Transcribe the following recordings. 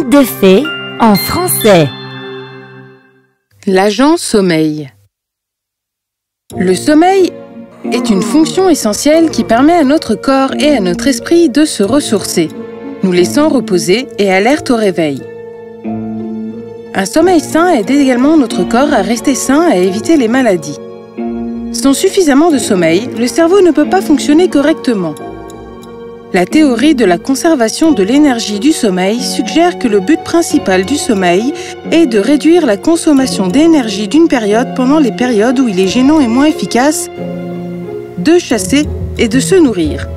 Conte de fées en français. L'agent sommeil. Le sommeil est une fonction essentielle qui permet à notre corps et à notre esprit de se ressourcer, nous laissant reposer et alerte au réveil. Un sommeil sain aide également notre corps à rester sain et à éviter les maladies. Sans suffisamment de sommeil, le cerveau ne peut pas fonctionner correctement. La théorie de la conservation de l'énergie du sommeil suggère que le but principal du sommeil est de réduire la consommation d'énergie d'une période pendant les périodes où il est gênant et moins efficace de chasser et de se nourrir.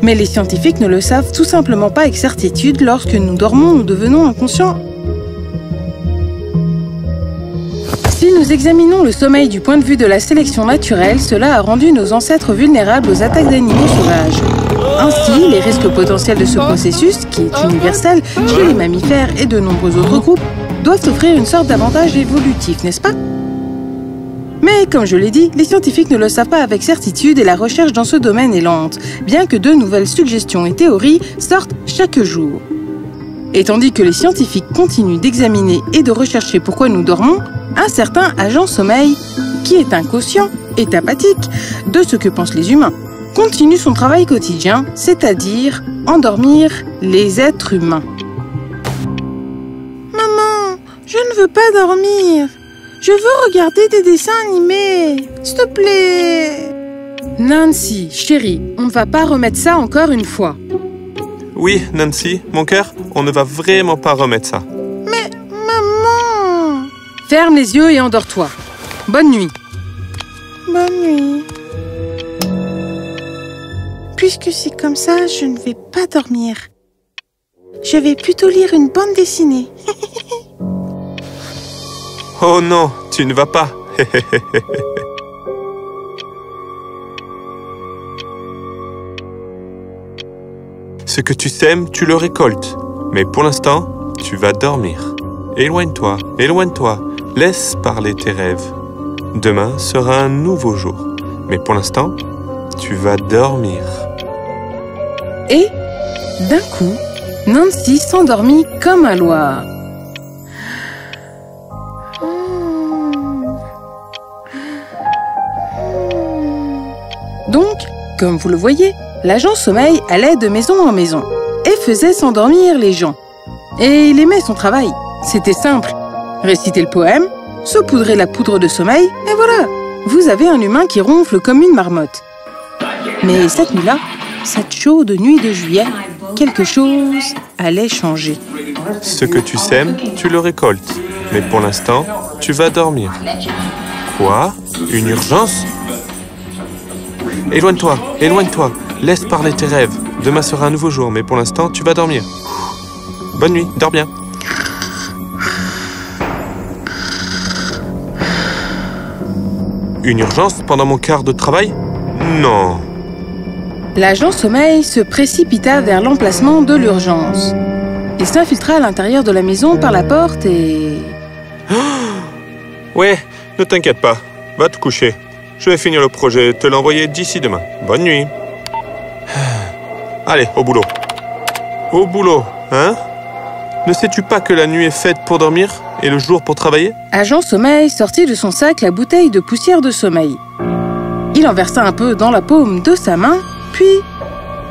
Mais les scientifiques ne le savent tout simplement pas avec certitude. Lorsque nous dormons, nous devenons inconscients. Si nous examinons le sommeil du point de vue de la sélection naturelle, cela a rendu nos ancêtres vulnérables aux attaques d'animaux sauvages. Ainsi, les risques potentiels de ce processus, qui est universel chez les mammifères et de nombreux autres groupes, doivent offrir une sorte d'avantage évolutif, n'est-ce pas? Mais comme je l'ai dit, les scientifiques ne le savent pas avec certitude et la recherche dans ce domaine est lente, bien que de nouvelles suggestions et théories sortent chaque jour. Et tandis que les scientifiques continuent d'examiner et de rechercher pourquoi nous dormons, un certain agent sommeil, qui est inconscient et apathique de ce que pensent les humains, continue son travail quotidien, c'est-à-dire endormir les êtres humains. Maman, je ne veux pas dormir. Je veux regarder des dessins animés. S'il te plaît. Nancy, chérie, on ne va pas remettre ça encore une fois. Oui, Nancy, mon cœur, on ne va vraiment pas remettre ça. Mais, maman... Ferme les yeux et endors-toi. Bonne nuit. Bonne nuit. Puisque c'est comme ça, je ne vais pas dormir. Je vais plutôt lire une bande dessinée. Oh non, tu ne vas pas. Ce que tu sèmes, tu le récoltes. Mais pour l'instant, tu vas dormir. Éloigne-toi, éloigne-toi. Laisse parler tes rêves. Demain sera un nouveau jour. Mais pour l'instant, tu vas dormir. Et, d'un coup, Nancy s'endormit comme un loir. Donc, comme vous le voyez, l'agent sommeil allait de maison en maison et faisait s'endormir les gens. Et il aimait son travail. C'était simple. Réciter le poème, saupoudrer la poudre de sommeil, et voilà, vous avez un humain qui ronfle comme une marmotte. Mais cette nuit-là, cette chaude nuit de juillet, quelque chose allait changer. Ce que tu sèmes, tu le récoltes. Mais pour l'instant, tu vas dormir. Quoi? Une urgence? Éloigne-toi, éloigne-toi. Laisse parler tes rêves. Demain sera un nouveau jour, mais pour l'instant, tu vas dormir. Bonne nuit, dors bien. Une urgence pendant mon quart de travail? Non. L'agent sommeil se précipita vers l'emplacement de l'urgence. Il s'infiltra à l'intérieur de la maison par la porte et... Ouais, ne t'inquiète pas. Va te coucher. Je vais finir le projet et te l'envoyer d'ici demain. Bonne nuit. Allez, au boulot. Au boulot, hein? Ne sais-tu pas que la nuit est faite pour dormir et le jour pour travailler? Agent sommeil sortit de son sac la bouteille de poussière de sommeil. Il en versa un peu dans la paume de sa main, puis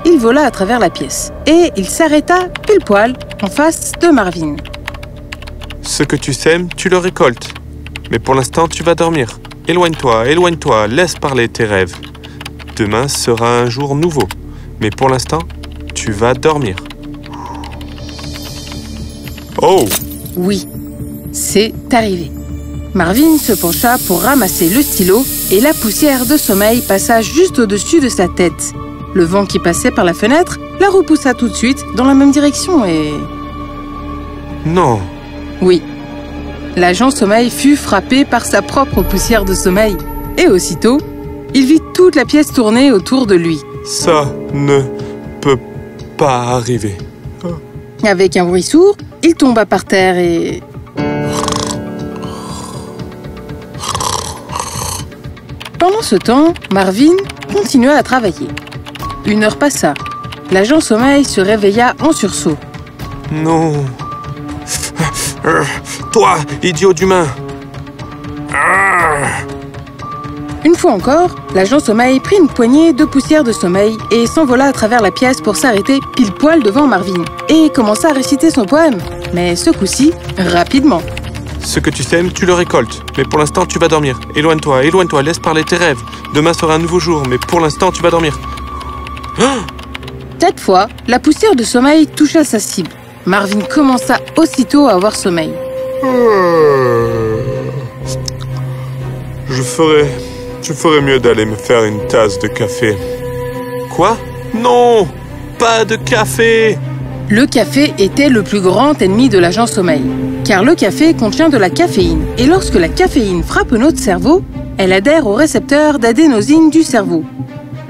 il vola à travers la pièce. Et il s'arrêta pile poil en face de Marvin. Ce que tu sèmes, tu le récoltes. Mais pour l'instant, tu vas dormir. Éloigne-toi, éloigne-toi, laisse parler tes rêves. Demain sera un jour nouveau. Mais pour l'instant, tu vas dormir. Oh! Oui, c'est arrivé. Marvin se pencha pour ramasser le stylo et la poussière de sommeil passa juste au-dessus de sa tête. Le vent qui passait par la fenêtre la repoussa tout de suite dans la même direction et... Non! Oui. L'agent sommeil fut frappé par sa propre poussière de sommeil. Et aussitôt, il vit toute la pièce tourner autour de lui. Ça ne peut pas arriver. Avec un bruit sourd, il tomba par terre et... Pendant ce temps, Marvin continua à travailler. 1 heure passa. L'agent sommeil se réveilla en sursaut. Non, Toi, idiot d'humain! Une fois encore, l'agent sommeil prit une poignée de poussière de sommeil et s'envola à travers la pièce pour s'arrêter pile poil devant Marvin et commença à réciter son poème, mais ce coup-ci, rapidement. Ce que tu sèmes, tu le récoltes. Mais pour l'instant, tu vas dormir. Éloigne-toi, éloigne-toi, laisse parler tes rêves. Demain sera un nouveau jour, mais pour l'instant, tu vas dormir. Cette fois, la poussière de sommeil toucha sa cible. Marvin commença aussitôt à avoir sommeil. Je ferais mieux d'aller me faire une tasse de café. Quoi? Non! Pas de café! Le café était le plus grand ennemi de l'agent sommeil, car le café contient de la caféine, et lorsque la caféine frappe notre cerveau, elle adhère au récepteur d'adénosine du cerveau.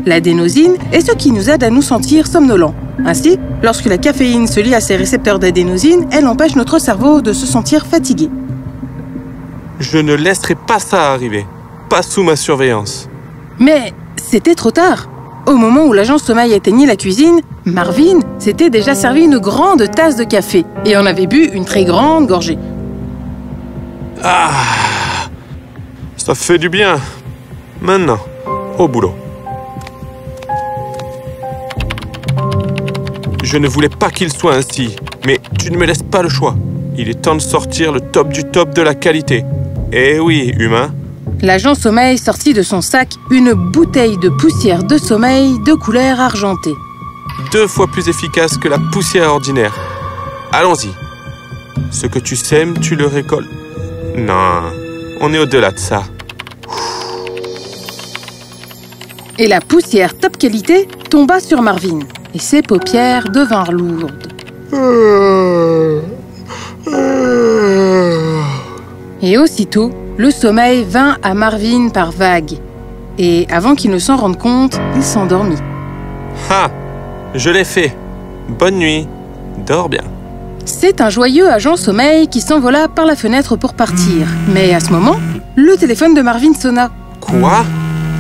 L'adénosine est ce qui nous aide à nous sentir somnolents. Ainsi, lorsque la caféine se lie à ces récepteurs d'adénosine, elle empêche notre cerveau de se sentir fatigué. Je ne laisserai pas ça arriver. Pas sous ma surveillance. Mais c'était trop tard. Au moment où l'agent sommeil atteignit la cuisine, Marvin s'était déjà servi une grande tasse de café et en avait bu une très grande gorgée. Ah! Ça fait du bien. Maintenant, au boulot. Je ne voulais pas qu'il soit ainsi, mais tu ne me laisses pas le choix. Il est temps de sortir le top du top de la qualité. Eh oui, humain. L'agent sommeil sortit de son sac une bouteille de poussière de sommeil de couleur argentée. 2 fois plus efficace que la poussière ordinaire. Allons-y. Ce que tu sèmes, tu le récoltes. Non, on est au-delà de ça. Et la poussière top qualité tomba sur Marvin, et ses paupières devinrent lourdes. Et aussitôt, le sommeil vint à Marvin par vagues. Et avant qu'il ne s'en rende compte, il s'endormit. Ah, je l'ai fait. Bonne nuit. Dors bien. C'est un joyeux agent sommeil qui s'envola par la fenêtre pour partir. Mais à ce moment, le téléphone de Marvin sonna. Quoi?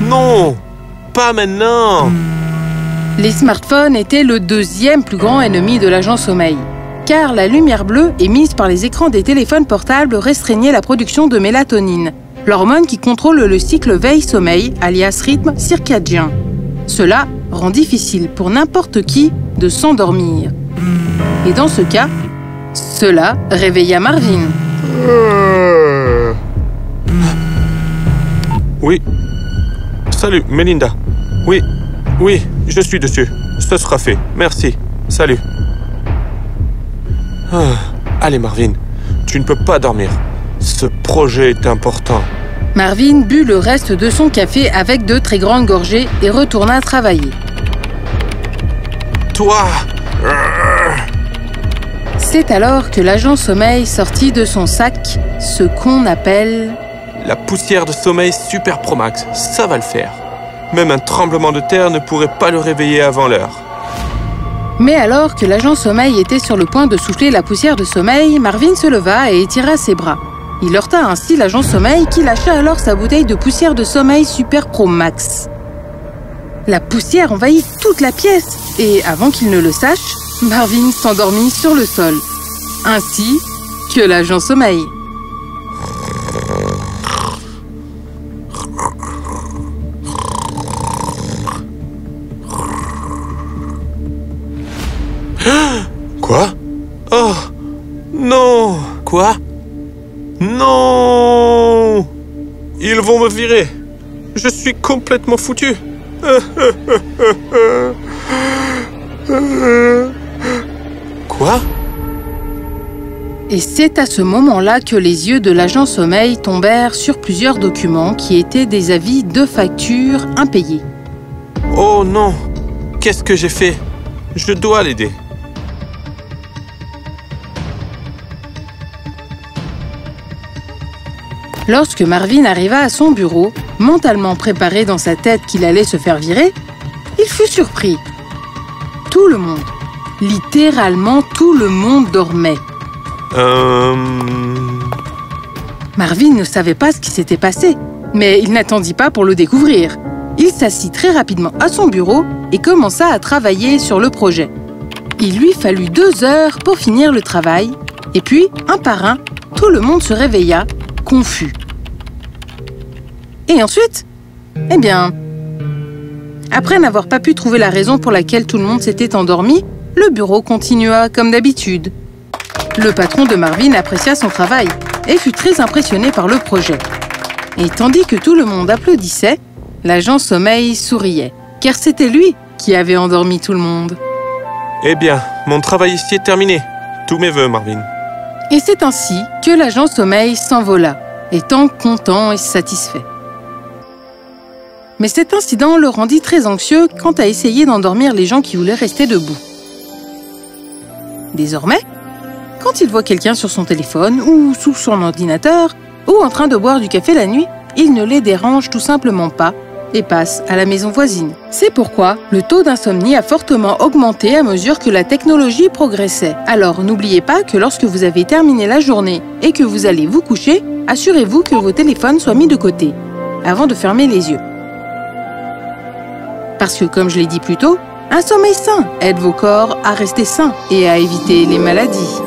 Non! Pas maintenant! Les smartphones étaient le 2e plus grand ennemi de l'agent sommeil. Car la lumière bleue émise par les écrans des téléphones portables restreignait la production de mélatonine, l'hormone qui contrôle le cycle veille-sommeil, alias rythme circadien. Cela rend difficile pour n'importe qui de s'endormir. Et dans ce cas, cela réveilla Marvin. Oui. Salut, Melinda. Oui, je suis dessus. Ce sera fait. Merci. Salut. Allez, Marvin, tu ne peux pas dormir. Ce projet est important. Marvin but le reste de son café avec de très grandes gorgées et retourna travailler. Toi! C'est alors que l'agent sommeil sortit de son sac ce qu'on appelle... La poussière de sommeil Super Pro Max, ça va le faire. Même un tremblement de terre ne pourrait pas le réveiller avant l'heure. Mais alors que l'agent sommeil était sur le point de souffler la poussière de sommeil, Marvin se leva et étira ses bras. Il heurta ainsi l'agent sommeil qui lâcha alors sa bouteille de poussière de sommeil Super Pro Max. La poussière envahit toute la pièce et avant qu'il ne le sache, Marvin s'endormit sur le sol, ainsi que l'agent sommeil. Quoi? Oh! Non! Quoi? Non! Ils vont me virer! Je suis complètement foutu! Quoi? Et c'est à ce moment-là que les yeux de l'agent sommeil tombèrent sur plusieurs documents qui étaient des avis de factures impayés. Oh non! Qu'est-ce que j'ai fait? Je dois l'aider. Lorsque Marvin arriva à son bureau, mentalement préparé dans sa tête qu'il allait se faire virer, il fut surpris. Tout le monde, littéralement tout le monde dormait. Marvin ne savait pas ce qui s'était passé, mais il n'attendit pas pour le découvrir. Il s'assit très rapidement à son bureau et commença à travailler sur le projet. Il lui fallut 2 heures pour finir le travail Et puis, un par un, tout le monde se réveilla, confus. Et ensuite, eh bien, après n'avoir pas pu trouver la raison pour laquelle tout le monde s'était endormi, le bureau continua comme d'habitude. Le patron de Marvin apprécia son travail et fut très impressionné par le projet. Et tandis que tout le monde applaudissait, l'agent sommeil souriait, car c'était lui qui avait endormi tout le monde. Eh bien, mon travail ici est terminé. Tous mes vœux, Marvin. Et c'est ainsi que l'agent sommeil s'envola, étant content et satisfait. Mais cet incident le rendit très anxieux quant à essayer d'endormir les gens qui voulaient rester debout. Désormais, quand il voit quelqu'un sur son téléphone ou sous son ordinateur ou en train de boire du café la nuit, il ne les dérange tout simplement pas et passe à la maison voisine. C'est pourquoi le taux d'insomnie a fortement augmenté à mesure que la technologie progressait. Alors n'oubliez pas que lorsque vous avez terminé la journée et que vous allez vous coucher, assurez-vous que vos téléphones soient mis de côté avant de fermer les yeux. Parce que, comme je l'ai dit plus tôt, un sommeil sain aide vos corps à rester sains et à éviter les maladies.